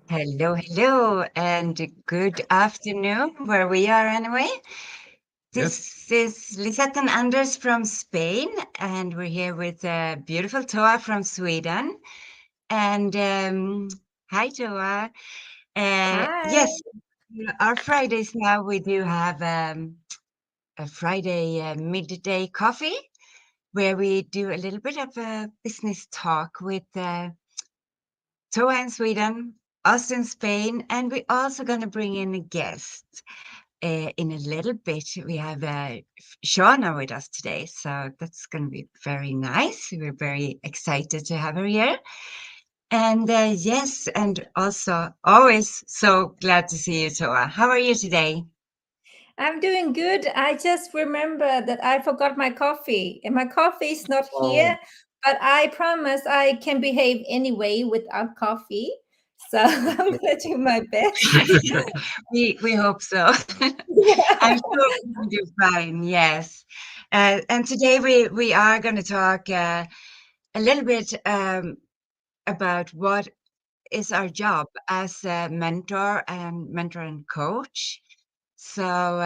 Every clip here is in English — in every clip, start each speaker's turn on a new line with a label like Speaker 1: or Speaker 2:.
Speaker 1: Hello, and good afternoon, where we are anyway.
Speaker 2: Yes.
Speaker 1: This is Lisette and Anders from Spain, and we're here with beautiful Toa from Sweden. And hi, Toa.
Speaker 3: Hi.
Speaker 1: Yes, our Fridays now, we do have a Friday midday coffee where we do a little bit of a business talk with Toa in Sweden, us in Spain, and we're also going to bring in a guest in a little bit. We have Shauna with us today, so that's going to be very nice. We're very excited to have her here. And yes, and also always so glad to see you, Toa. How are you today?
Speaker 3: I'm doing good. I just remember that I forgot my coffee, and my coffee is not
Speaker 1: Oh.
Speaker 3: here, but I promise I can behave anyway without coffee. So I'm going to do my best.
Speaker 1: We hope so. I'm sure we will do fine. Yes, and today we are going to talk a little bit about what is our job as a mentor and coach. So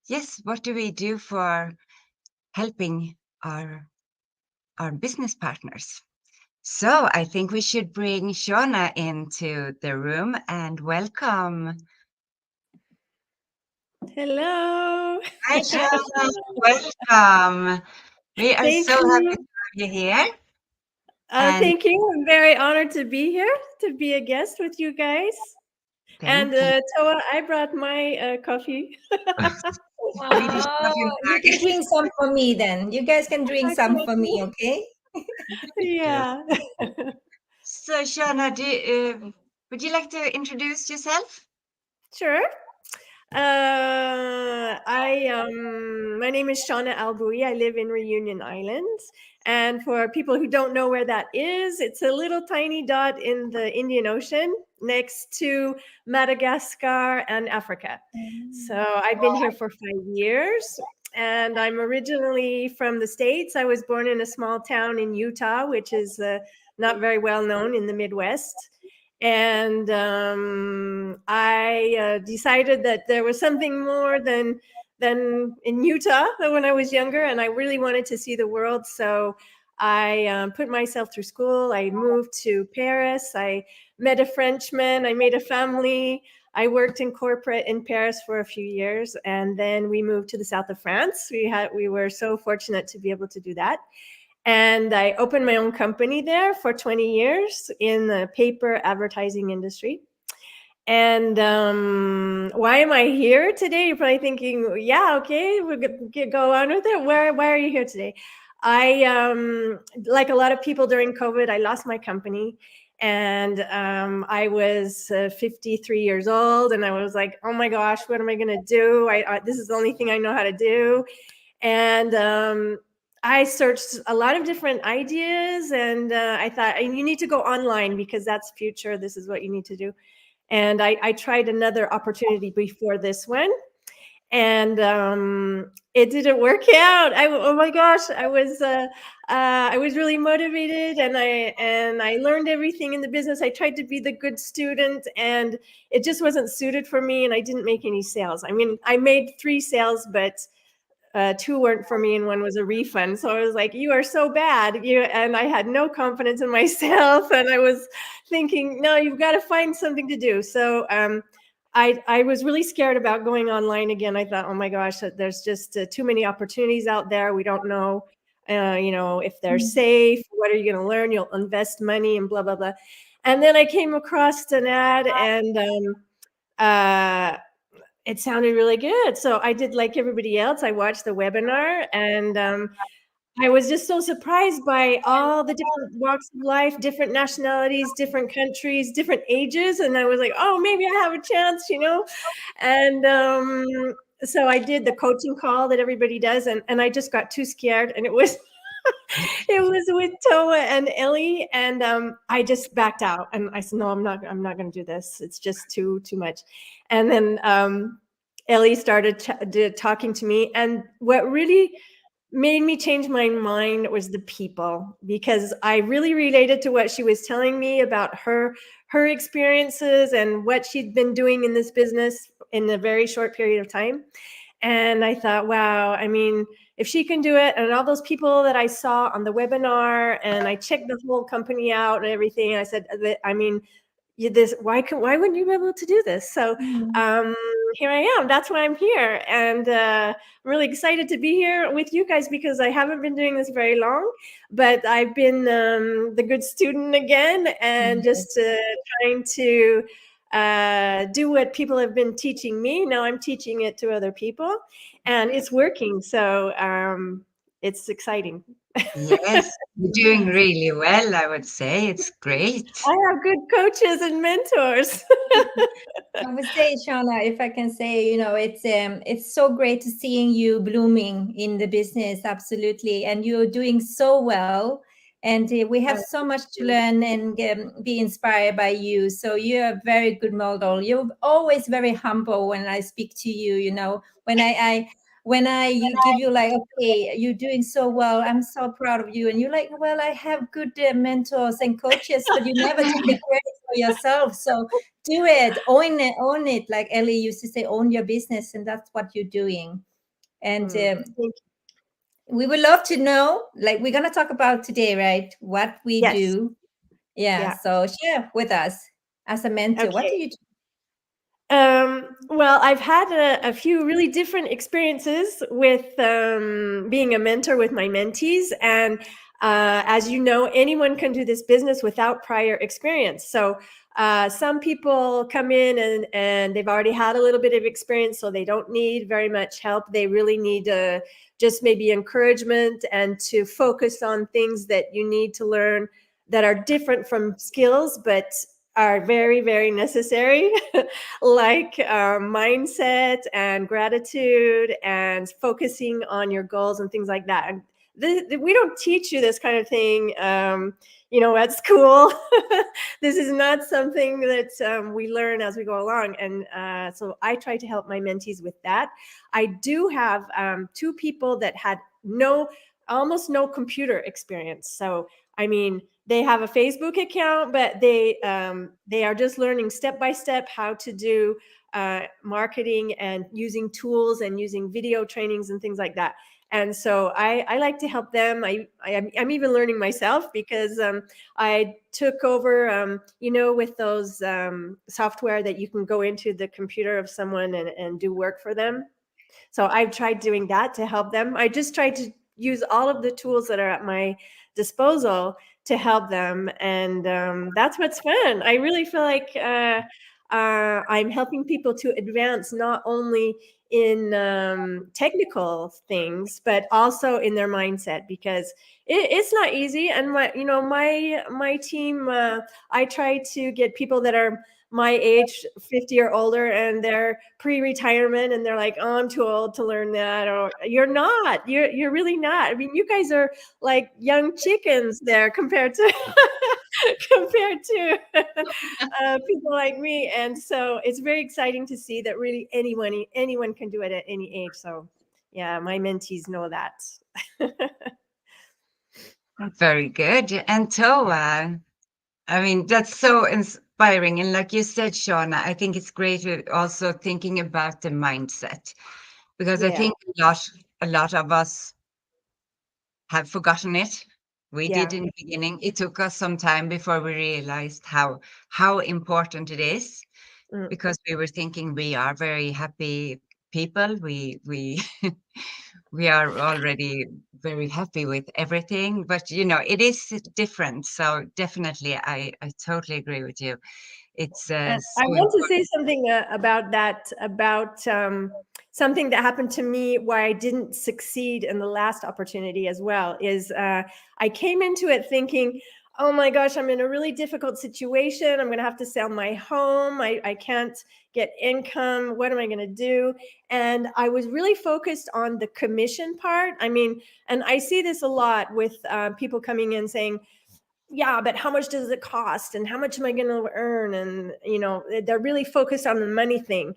Speaker 1: yes, what do we do for helping our business partners? So I think we should bring Shauna into the room and welcome.
Speaker 4: Hello.
Speaker 1: Hi, Shauna. Welcome. We are
Speaker 4: Thank
Speaker 1: so happy to
Speaker 4: you.
Speaker 1: have you here. And
Speaker 4: Thank you. I'm very honored to be here, to be a guest with you guys.
Speaker 1: thank
Speaker 4: And
Speaker 1: you.
Speaker 4: Toa, I brought my coffee.
Speaker 1: Swedish
Speaker 3: Oh,
Speaker 1: coffee
Speaker 3: you can
Speaker 1: mug.
Speaker 3: drink some for me then. You guys can drink some for me,
Speaker 4: Okay.
Speaker 3: okay?
Speaker 1: Yes.
Speaker 4: Yeah.
Speaker 1: So, Shauna, would you like to introduce yourself?
Speaker 4: Sure. My name is Shauna Alboui. I live in Reunion Islands. And for people who don't know where that is, it's a little tiny dot in the Indian Ocean next to Madagascar and Africa. So I've been here for 5 years. And I'm originally from the States. I was born in a small town in Utah, which is not very well known in the Midwest. And I decided that there was something more than in Utah when I was younger, and I really wanted to see the world. So I put myself through school. I moved to Paris. I met a Frenchman. I made a family. I worked in corporate in Paris for a few years, and then we moved to the south of France. We were so fortunate to be able to do that. And I opened my own company there for 20 years in the paper advertising industry. And why am I here today? You're probably thinking, yeah, okay, we'll go on with it. Why are you here today? I, like a lot of people during COVID, I lost my company. And I was 53 years old. And I was like, oh my gosh, what am I going to do? This is the only thing I know how to do. And I searched a lot of different ideas, and I thought you need to go online because that's future. This is what you need to do. And I tried another opportunity before this one, and it didn't work out. Oh my gosh, I was really motivated, and I learned everything in the business. I tried to be the good student, and it just wasn't suited for me, and I didn't make any sales. I mean, I made 3 sales, but two weren't for me and one was a refund. So I was like, you are so bad. And I had no confidence in myself. And I was thinking, no, you've got to find something to do. So I was really scared about going online again. I thought, oh my gosh, there's just too many opportunities out there. We don't know, if they're safe. What are you going to learn? You'll invest money and blah, blah, blah. And then I came across an ad, and it sounded really good. So I did like everybody else. I watched the webinar, and I was just so surprised by all the different walks of life, different nationalities, different countries, different ages. And I was like, oh, maybe I have a chance. And so I did the coaching call that everybody does. And I just got too scared. And it was it was with Toa and Ellie, and I just backed out, and I said, "No, I'm not going to do this. It's just too much." And then Ellie started talking to me, and what really made me change my mind was the people, because I really related to what she was telling me about her experiences and what she'd been doing in this business in a very short period of time. And I thought, wow, I mean, if she can do it, and all those people that I saw on the webinar, and I checked the whole company out and everything, I said, I mean, this, why wouldn't you be able to do this? So
Speaker 3: Mm.
Speaker 4: here I am. That's why I'm here, and I'm really excited to be here with you guys, because I haven't been doing this very long, but I've been the good student again, and just trying to do what people have been teaching me. Now I'm teaching it to other people, and it's working. So it's exciting.
Speaker 1: Yes, you're doing really well, I would say. It's great.
Speaker 4: I have good coaches and mentors.
Speaker 3: I would say, Shauna, if I can say, it's so great to seeing you blooming in the business, absolutely, and you're doing so well. And we have so much to learn and be inspired by you. So you're a very good model. You're always very humble when I speak to you. When I give you like, okay, you're doing so well. I'm so proud of you. And you're like, well, I have good mentors and coaches, but you never take the credit for yourself. So do it, own it. Like Ellie used to say, own your business, and that's what you're doing. And
Speaker 4: Thank you.
Speaker 3: we would love to know, like we're gonna talk about today, right? What we
Speaker 4: Yes.
Speaker 3: do. Yeah.
Speaker 4: Yeah.
Speaker 3: So share with us as a mentor. What do
Speaker 4: Okay.
Speaker 3: you do?
Speaker 4: Well, I've had a few really different experiences with being a mentor with my mentees. And as you know, anyone can do this business without prior experience. So some people come in and they've already had a little bit of experience, so they don't need very much help. They really need just maybe encouragement and to focus on things that you need to learn that are different from skills, but are very, very necessary, like mindset and gratitude and focusing on your goals and things like that. And we don't teach you this kind of thing, at school. This is not something that we learn as we go along. And so I try to help my mentees with that. I do have two people that had almost no computer experience. So, I mean, they have a Facebook account, but they are just learning step by step how to do marketing and using tools and using video trainings and things like that. And so I like to help them. I'm even learning myself, because I took over, with those software that you can go into the computer of someone and do work for them. So I've tried doing that to help them. I just tried to use all of the tools that are at my disposal to help them. And that's what's fun. I really feel like I'm helping people to advance not only in technical things, but also in their mindset, because it's not easy. And my team, I try to get people that are my age, 50 or older, and they're pre-retirement, and they're like, oh, I'm too old to learn that. Or you're really not. I mean, you guys are like young chickens there compared to compared to people like me. And so it's very exciting to see that really anyone can do it at any age. So yeah, my mentees know that.
Speaker 1: Very good. And Toa, I mean, that's so inspiring. And like you said, Shauna, I think it's great also thinking about the mindset, because I
Speaker 4: Yeah.
Speaker 1: think a lot of us have forgotten it. We did
Speaker 4: Yeah.
Speaker 1: in the beginning. It took us some time before we realized how important it is,
Speaker 4: Mm.
Speaker 1: because we were thinking we are very happy people. We we are already very happy with everything, but it is different. So definitely, I totally agree with you. It's
Speaker 4: I
Speaker 1: so
Speaker 4: want to say something about that, about something that happened to me why I didn't succeed in the last opportunity as well. Is I came into it thinking, oh my gosh, I'm in a really difficult situation. I'm going to have to sell my home. I can't get income. What am I going to do? And I was really focused on the commission part. I mean, and I see this a lot with people coming in saying, yeah, but how much does it cost? And how much am I going to earn? And, they're really focused on the money thing.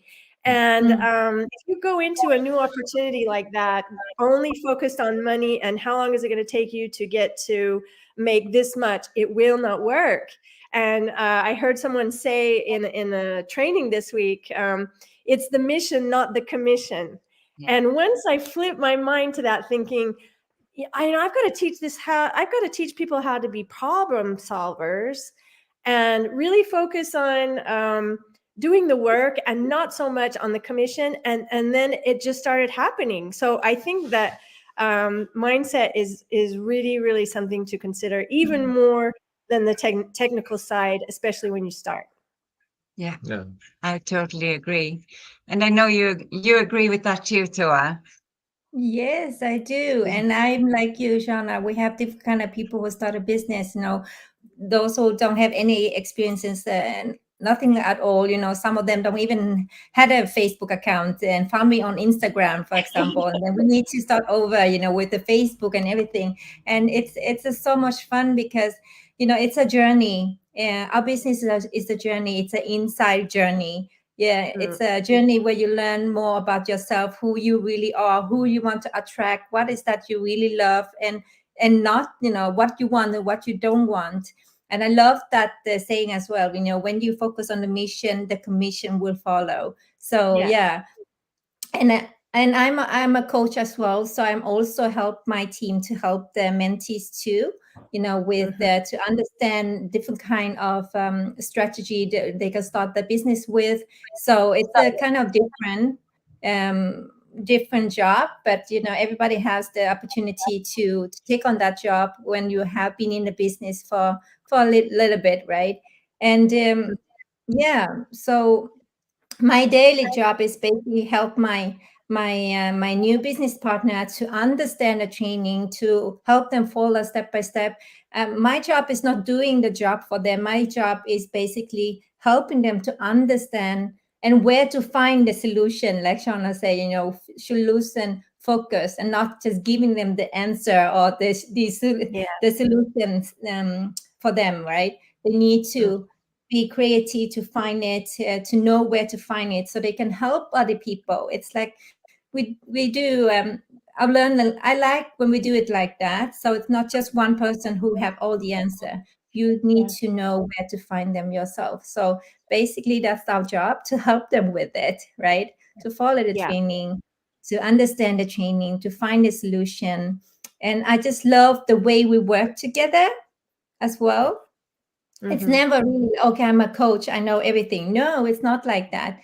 Speaker 4: And
Speaker 3: Mm.
Speaker 4: if you go into a new opportunity like that, only focused on money and how long is it going to take you to get to make this much, it will not work. And I heard someone say in a training this week, it's the mission, not the commission.
Speaker 1: Yeah.
Speaker 4: And once I flipped my mind to that, thinking, yeah, I've got to teach I've got to teach people how to be problem solvers and really focus on doing the work and not so much on the commission. And then it just started happening. So I think that mindset is really, really something to consider, even more than the technical side, especially when you start.
Speaker 1: Yeah,
Speaker 2: Yeah.
Speaker 1: I totally agree. And I know you agree with that too, Toa.
Speaker 3: Yes, I do. And I'm like you, Shauna. We have different kind of people who start a business, those who don't have any experiences and nothing at all. Some of them don't even had a Facebook account and found me on Instagram, for example. And then we need to start over, with the Facebook and everything. And it's just so much fun because, it's a journey. Our business is a journey. It's an inside journey. Yeah, it's a journey where you learn more about yourself, who you really are, who you want to attract, what is that you really love, and not, what you want and what you don't want. And I love that saying as well. When you focus on the mission, the commission will follow. So yeah, and I'm a coach as well, so I'm also help my team to help the mentees too, with to understand different kind of strategy that they can start the business with. So it's a kind of um, different job, but everybody has the opportunity to take on that job when you have been in the business for a little bit, right? And yeah, so my daily job is basically help my new business partner to understand the training, to help them follow step by step. My job is not doing the job for them. My job is basically helping them to understand and where to find the solution, like Shauna said, solution focus, and not just giving them the answer or the solutions for them, right? They need to be creative to find it, to know where to find it, so they can help other people. It's like we do. I've learned that I like when we do it like that. So it's not just one person who have all the answer. You need to know where to find them yourself. So basically, that's our job, to help them with it, right? To follow the
Speaker 4: Yeah.
Speaker 3: training, to understand the training, to find the solution. And I just love the way we work together as well. It's never really, okay, I'm a coach, I know everything. No, it's not like that.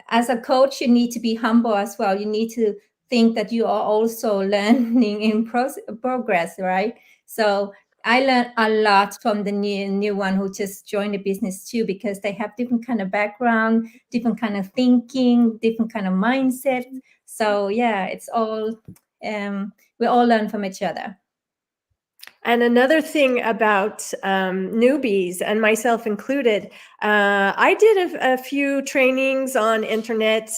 Speaker 3: As a coach, you need to be humble as well. You need to think that you are also learning in progress, right? So I learned a lot from the new one who just joined the business too, because they have different kind of background, different kind of thinking, different kind of mindset. So yeah, it's all we all learn from each other.
Speaker 4: And another thing about newbies, and myself included, I did a few trainings on internet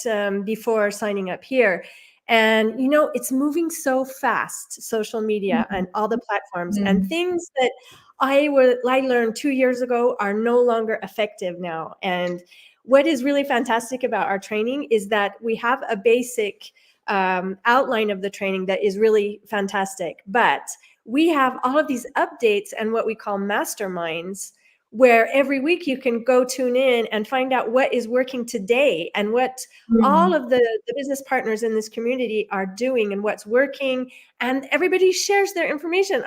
Speaker 4: before signing up here. And, it's moving so fast, social media and all the platforms, and things that I learned 2 years ago are no longer effective now. And what is really fantastic about our training is that we have a basic outline of the training that is really fantastic. But we have all of these updates and what we call masterminds, where every week you can go tune in and find out what is working today and what all of the business partners in this community are doing and what's working. And everybody shares their information.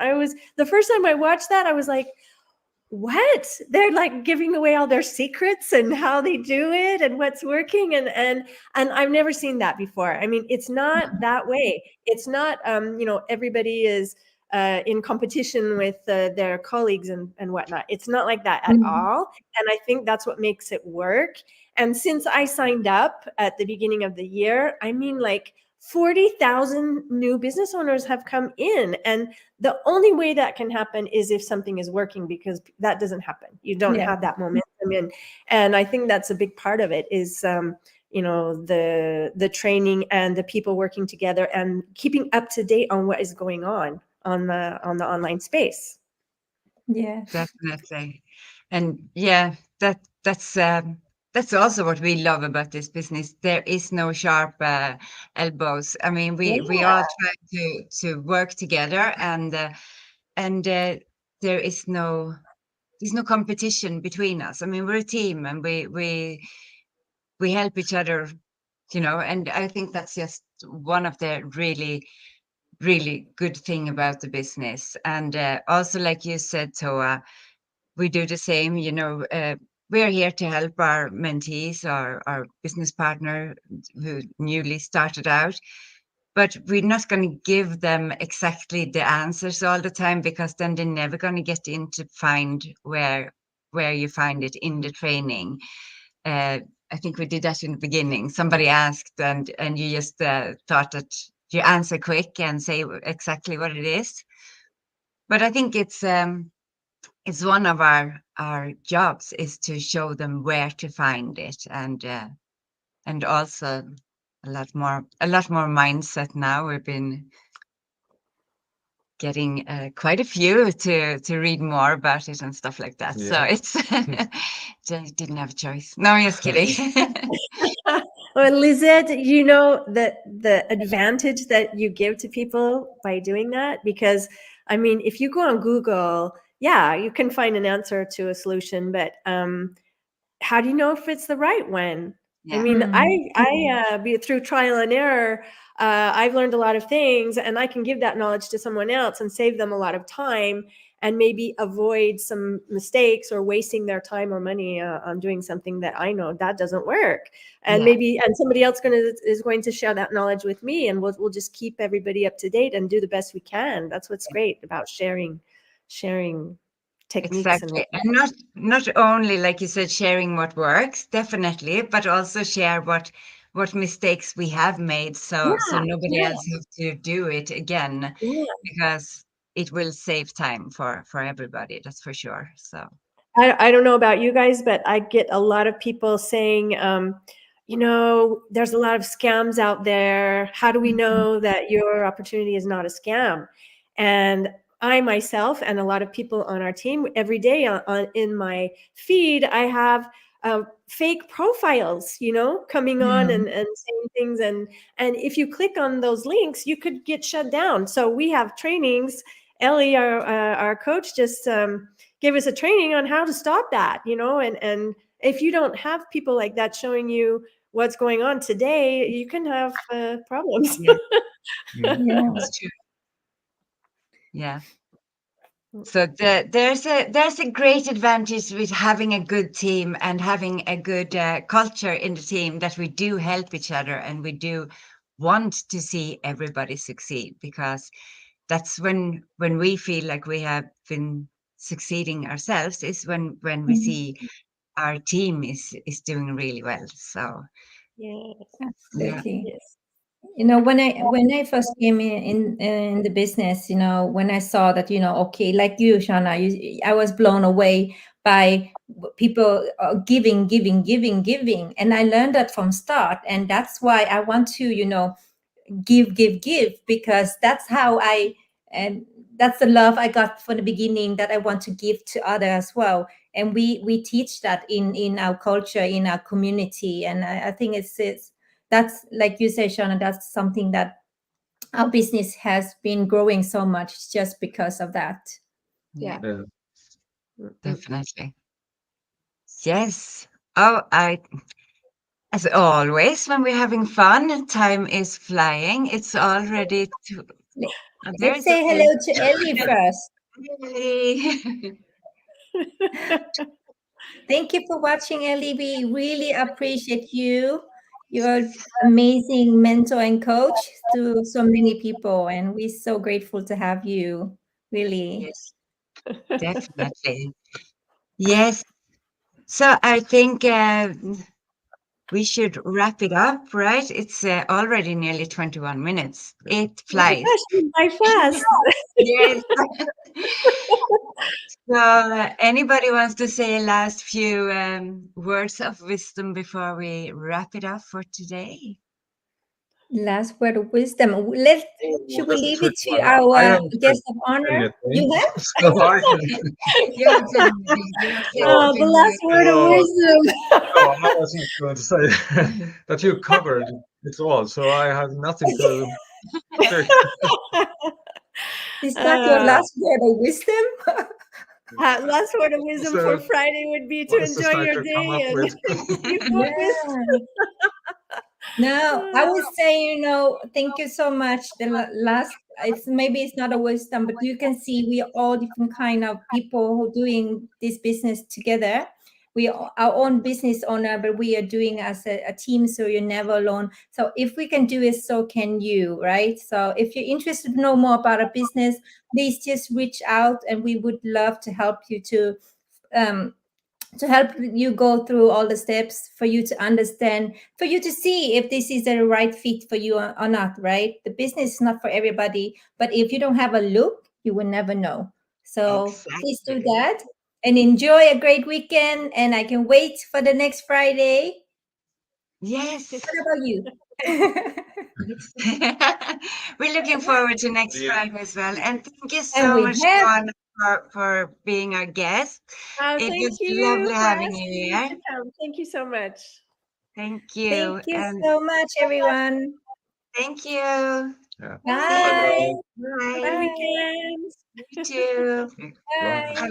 Speaker 4: The first time I watched that, I was like, what? They're like giving away all their secrets and how they do it and what's working. And I've never seen that before. I mean, it's not that way. It's not, everybody is in competition with their colleagues and whatnot. It's not like that at all. And I think that's what makes it work. And since I signed up at the beginning of the year, I mean, like 40,000 new business owners have come in. And the only way that can happen is if something is working, because that doesn't happen. You don't have that momentum in. And I think that's a big part of it is, the training and the people working together and keeping up to date on what is going on the online space.
Speaker 3: Yeah,
Speaker 1: Definitely. And yeah, that's that's also what we love about this business. There is no sharp elbows. I mean, we all try to work together, and there is no there's no competition between us. I mean, we're a team, and we help each other, you know. And I think that's just one of the really good thing about the business. And also, like you said, Toa, we do the same. You know, we're here to help our mentees, our business partner who newly started out. But we're not going to give them exactly the answers all the time, because then they're never going to get in to find where you find it in the training. I think we did that in the beginning. Somebody asked, and you just thought that you answer quick and say exactly what it is. But I think it's one of our jobs is to show them where to find it, and also a lot more mindset now. We've been getting quite a few to read more about it and stuff like that. So it's didn't have a choice. No, I'm just kidding.
Speaker 4: Well, Lizette, you know the advantage that you give to people by doing that, because I mean, if you go on Google, yeah, you can find an answer to a solution, but how do you know if it's the right one? I
Speaker 1: Yeah.
Speaker 4: mean, I be through trial and error, I've learned a lot of things, and I can give that knowledge to someone else and save them a lot of time, and maybe avoid some mistakes or wasting their time or money on doing something that I know that doesn't work. And
Speaker 1: Yeah.
Speaker 4: maybe, and somebody else is going to share that knowledge with me, and we'll just keep everybody up to date and do the best we can. That's what's great about sharing techniques and
Speaker 1: Exactly. And not only, like you said, sharing what works, definitely, but also share what mistakes we have made, so nobody else have to do it again,
Speaker 4: yeah.
Speaker 1: because it will save time for everybody, that's for sure. So
Speaker 4: I don't know about you guys, but I get a lot of people saying, you know, there's a lot of scams out there. How do we know that your opportunity is not a scam? And I myself and a lot of people on our team, every day in my feed, I have fake profiles, you know, coming on and saying things. And if you click on those links, you could get shut down. So we have trainings. Ellie, our coach, just give us a training on how to stop that, you know, and if you don't have people like that showing you what's going on today, you can have problems.
Speaker 1: yeah,
Speaker 3: Yeah.
Speaker 1: that's true. Yeah. So there's a great advantage with having a good team and having a good culture in the team, that we do help each other and we do want to see everybody succeed, because that's when we feel like we have been succeeding ourselves, is when we see our team is doing really well. So
Speaker 4: Yes,
Speaker 1: yeah,
Speaker 3: Absolutely.
Speaker 4: yes.
Speaker 3: You know, when I first came in the business, you know, when I saw that, you know, okay, like you, Shauna, I was blown away by people giving, and I learned that from start, and that's why I want to, you know, give, because that's how and that's the love I got from the beginning, that I want to give to others as well. And we teach that in our culture, in our community, and I think it's that's, like you say, Shauna, that's something that our business has been growing so much just because of that.
Speaker 1: yeah,
Speaker 4: Yeah. Mm-mm.
Speaker 1: definitely. Yes. Oh, as always, when we're having fun, time is flying. It's already
Speaker 3: Let's
Speaker 1: there's
Speaker 3: say hello to Ellie first.
Speaker 1: Yay.
Speaker 3: Thank you for watching, Ellie. We really appreciate you. You're amazing mentor and coach to so many people, and we're so grateful to have you. Really.
Speaker 1: Yes, definitely. Yes. So I think we should wrap it up, right? It's already nearly 21 minutes. It
Speaker 4: Oh my
Speaker 1: flies.
Speaker 4: gosh, you by fast.
Speaker 1: Yes. So anybody wants to say a last few words of wisdom before we wrap it up for today?
Speaker 3: Last word of wisdom. Let
Speaker 2: Oh,
Speaker 3: should we
Speaker 2: that's a
Speaker 3: leave it
Speaker 2: tricky
Speaker 3: to
Speaker 2: one. I
Speaker 3: our
Speaker 2: haven't said
Speaker 3: guest of honor?
Speaker 2: anything,
Speaker 3: You have?
Speaker 2: so I can.
Speaker 1: You have said anything. You have said
Speaker 2: Oh,
Speaker 1: nothing
Speaker 4: The last word of
Speaker 2: no,
Speaker 4: wisdom.
Speaker 2: no, I wasn't going to say that you covered it all, so I have nothing to say.
Speaker 3: Is that your
Speaker 4: Uh,
Speaker 3: last word of wisdom?
Speaker 4: Last word of
Speaker 2: What's
Speaker 4: wisdom for
Speaker 2: the
Speaker 4: Friday would be to
Speaker 2: what is the
Speaker 4: enjoy
Speaker 2: snack
Speaker 4: your
Speaker 2: you come
Speaker 4: day
Speaker 2: up
Speaker 4: and
Speaker 2: with?
Speaker 4: be focused.
Speaker 3: Yeah. No, I would say, thank you so much. The last, it's not a wisdom, but you can see we are all different kind of people who doing this business together. We are our own business owner, but we are doing as a team, so you're never alone. So if we can do it, so can you, right? So if you're interested to know more about a business, please just reach out, and we would love to help you um, help you go through all the steps for you to understand, for you to see if this is the right fit for you or not, right? The business is not for everybody, but if you don't have a look, you will never know. So please do
Speaker 1: Exactly.
Speaker 3: that and enjoy a great weekend. And I can wait for the next Friday.
Speaker 1: Yes.
Speaker 3: What about you?
Speaker 1: We're looking forward to next Friday as well. And thank you
Speaker 3: And
Speaker 1: so
Speaker 3: we
Speaker 1: much,
Speaker 3: have,
Speaker 1: Shauna, for being our guest. It
Speaker 4: Thank
Speaker 1: was
Speaker 4: you
Speaker 1: lovely
Speaker 4: for
Speaker 1: having you
Speaker 4: asking me
Speaker 1: here.
Speaker 4: to come. Thank you so much.
Speaker 1: Thank
Speaker 3: thank
Speaker 1: you.
Speaker 3: you
Speaker 1: And
Speaker 3: so much, everyone.
Speaker 1: thank you.
Speaker 2: Yeah.
Speaker 1: See
Speaker 2: Bye
Speaker 3: Bye.
Speaker 1: you.
Speaker 2: bye.
Speaker 1: Bye.
Speaker 4: Happy
Speaker 3: Bye.
Speaker 4: weekend.
Speaker 1: You too.
Speaker 2: Bye.
Speaker 3: Bye.